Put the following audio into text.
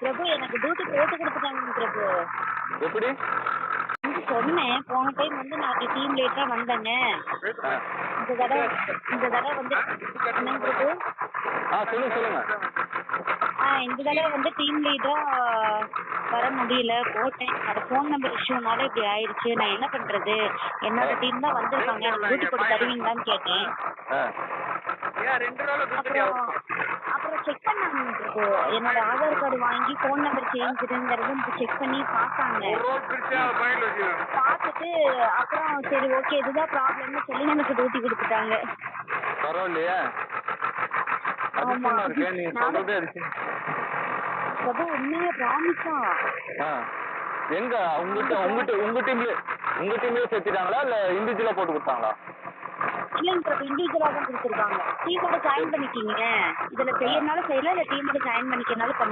பிரபு எனக்கு டியூட்டி போட்டு கொடுத்துட்டாங்க பிரபு. எப்படி? சொன்னேன் போன டைம் வந்து நான் டீம் லேட்டா வந்தேங்க. இந்த தடவை வந்து என்னங்க பிரபு? சொல்லுங்க. இந்த தடவை வந்து டீம் லீடரா வர முடியல, போட்டேன். அது ஃபோன் நம்பர் இஷ்யூனால இப்படி ஆயிடுச்சு. நான் என்ன பண்றது? என்னோட டீம் தான் வந்திருக்காங்க, எனக்கு டியூட்டி போட்டு தருவீங்களான்னு கேட்டேன். அப்புறம் செக் பண்ணாங்க பிரபு. என்னோட ஆதார் கார்டு வாங்கி ஃபோன் நம்பர் சேஞ்சுங்கிறது செக் பண்ணி பார்த்தாங்க. பார்த்துட்டு அப்புறம் சரி ஓகே இதுதான் ப்ராப்ளம்னு சொல்லி எனக்கு டியூட்டி கொடுத்துட்டாங்க. பரவாயில்லையா? ஆமா பிரபு, உண்மையா ப்ராமிஸா? எங்க உங்க டீம்லயே சேர்த்துட்டாங்களா இல்ல இண்டிவிஜுவலா போட்டு கொடுத்தாங்களா? இல்லைங்க பிரபு, இண்டிவிஜுவலா தான் கொடுத்துருக்காங்க. டீமோட ஜாயின் பண்ணிக்கிங்க. இதுல செய்யறனாலும் செய்யலாம், இல்ல டீமோட ஜாயின் பண்ணிக்கிறனாலும் பண்ணிக்கலாம்.